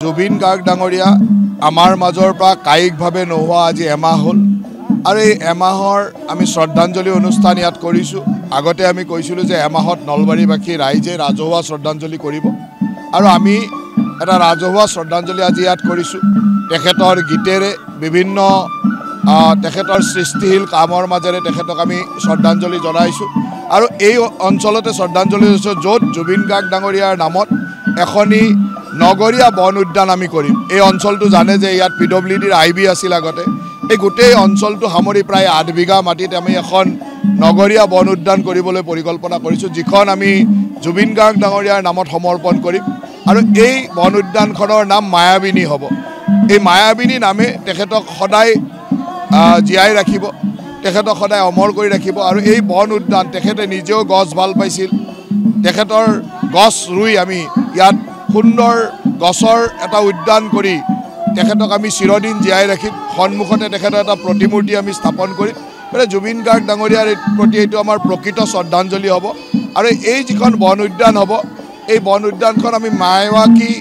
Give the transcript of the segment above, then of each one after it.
জুবিন গাৰ্গ ডাঙৰীয়া আমাৰ মাজৰ পৰা কায়িকভাৱে নোহোৱা আজি এমাহ হ'ল আৰু এই এমাহৰ আমি শ্ৰদ্ধাঞ্জলি অনুষ্ঠান ইয়াত কৰিছোঁ। আগতে আমি কৈছিলোঁ যে এমাহত নলবাৰীবাসী ৰাইজে ৰাজহুৱা শ্ৰদ্ধাঞ্জলি কৰিব আৰু আমি এটা ৰাজহুৱা শ্ৰদ্ধাঞ্জলি আজি ইয়াত কৰিছোঁ। তেখেতৰ গীতেৰে বিভিন্ন তেখেতৰ সৃষ্টিশীল কামৰ মাজেৰে তেখেতক আমি শ্ৰদ্ধাঞ্জলি জনাইছোঁ আৰু এই অঞ্চলতে শ্ৰদ্ধাঞ্জলি দিছোঁ য'ত জুবিন গাৰ্গ ডাঙৰীয়াৰ নামত এখনি নগৰীয়া বন উদ্যান আমি কৰিম। এই অঞ্চলটো জানে যে ইয়াত PWDৰ IB আছিল আগতে। এই গোটেই অঞ্চলটো সামৰি প্ৰায় 8 বিঘা মাটিত আমি এখন নগৰীয়া বন উদ্যান কৰিবলৈ পৰিকল্পনা কৰিছোঁ, যিখন আমি জুবিন গাৰ্গ ডাঙৰীয়াৰ নামত সমৰ্পণ কৰিম আৰু এই বন উদ্যানখনৰ নাম মায়াবিনী হ'ব। এই মায়াবিনী নামে তেখেতক সদায় জীয়াই ৰাখিব, তেখেতক সদায় অমৰ কৰি ৰাখিব আৰু এই বন উদ্যান তেখেতে নিজেও গছ ভাল পাইছিল। তেখেতৰ গছ ৰুই আমি ইয়াত সুন্দৰ গছৰ এটা উদ্যান কৰি তেখেতক আমি চিৰদিন জীয়াই ৰাখিম। সন্মুখতে তেখেতৰ এটা প্ৰতিমূৰ্তি আমি স্থাপন কৰিম। জুবিন গাৰ্গ ডাঙৰীয়াৰ প্ৰতি এইটো আমাৰ প্ৰকৃত শ্ৰদ্ধাঞ্জলি হ'ব আৰু এই যিখন বন উদ্যান হ'ব, এই বন উদ্যানখন আমি মায়াৱাকী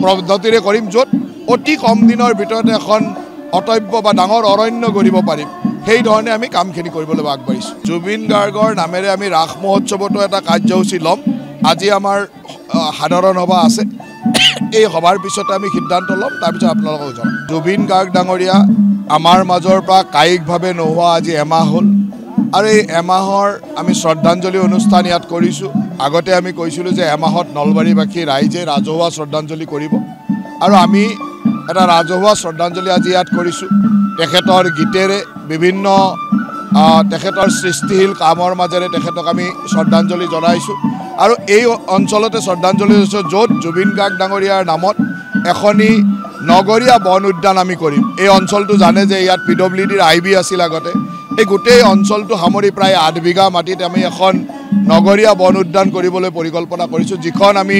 পদ্ধতিৰে কৰিম, য'ত অতি কম দিনৰ ভিতৰতে এখন অটব্য বা ডাঙৰ অৰণ্য গঢ়িব পাৰিম। সেইধৰণে আমি কামখিনি কৰিবলৈ আগবাঢ়িছোঁ। জুবিন গাৰ্গৰ নামেৰে আমি ৰাস মহোৎসৱতো এটা কাৰ্যসূচী ল'ম। আজি আমাৰ সাধাৰণ সভা আছে। এই সভাৰ পিছতে আমি সিদ্ধান্ত ল'ম, তাৰপিছত আপোনালোকক জনাম। জুবিন গাৰ্গ ডাঙৰীয়া আমাৰ মাজৰ পৰা কায়িকভাৱে নোহোৱা আজি এমাহ হ'ল আৰু এই এমাহৰ আমি শ্ৰদ্ধাঞ্জলি অনুষ্ঠান ইয়াত কৰিছোঁ। আগতে আমি কৈছিলোঁ যে এমাহত নলবাৰীবাসী ৰাইজে ৰাজহুৱা শ্ৰদ্ধাঞ্জলি কৰিব আৰু আমি এটা ৰাজহুৱা শ্ৰদ্ধাঞ্জলি আজি ইয়াত কৰিছোঁ। তেখেতৰ গীতেৰে বিভিন্ন তেখেতৰ সৃষ্টিশীল কামৰ মাজেৰে তেখেতক আমি শ্ৰদ্ধাঞ্জলি জনাইছোঁ আৰু এই অঞ্চলতে শ্ৰদ্ধাঞ্জলি দিছোঁ য'ত জুবিন গাৰ্গ ডাঙৰীয়াৰ নামত এখনি নগৰীয়া বন উদ্যান আমি কৰিম। এই অঞ্চলটো জানে যে ইয়াত PWDৰ IB আছিল আগতে। এই গোটেই অঞ্চলটো সামৰি প্ৰায় 8 বিঘা মাটিত আমি এখন নগৰীয়া বন উদ্যান কৰিবলৈ পৰিকল্পনা কৰিছোঁ, যিখন আমি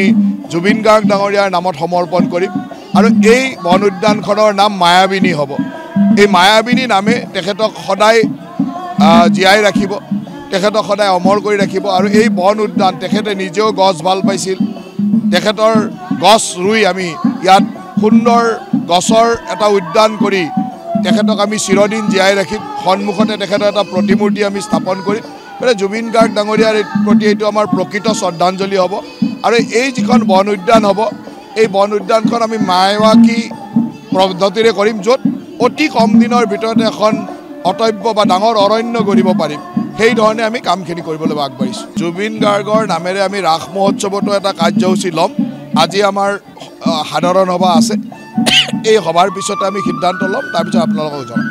জুবিন গাৰ্গ ডাঙৰীয়াৰ নামত সমৰ্পণ কৰিম আৰু এই বন উদ্যানখনৰ নাম মায়াবিনী হ'ব। এই মায়াবিনী নামে তেখেতক সদায় জীয়াই ৰাখিব, তেখেতক সদায় অমৰ কৰি ৰাখিব আৰু এই বন উদ্যান তেখেতে নিজেও গছ ভাল পাইছিল। তেখেতৰ গছ ৰুই আমি ইয়াত সুন্দৰ গছৰ এটা উদ্যান কৰি তেখেতক আমি চিৰদিন জীয়াই ৰাখিম। সন্মুখতে তেখেতৰ এটা প্ৰতিমূৰ্তি আমি স্থাপন কৰিম। জুবিন গাৰ্গ ডাঙৰীয়াৰ প্ৰতি এইটো আমাৰ প্ৰকৃত শ্ৰদ্ধাঞ্জলি হ'ব আৰু এই যিখন বন উদ্যান হ'ব, এই বন উদ্যানখন আমি মায়াৱাকী পদ্ধতিৰে কৰিম, য'ত অতি কম দিনৰ ভিতৰতে এখন অটব্য বা ডাঙৰ অৰণ্য গঢ়িব পাৰিম। সেইধৰণে আমি কামখিনি কৰিবলৈ আগবাঢ়িছোঁ। জুবিন গাৰ্গৰ নামেৰে আমি ৰাস মহোৎসৱতো এটা কাৰ্যসূচী ল'ম। আজি আমাৰ সাধাৰণ সভা আছে। এই সভাৰ পিছতে আমি সিদ্ধান্ত ল'ম, তাৰপিছত আপোনালোকক জনাম।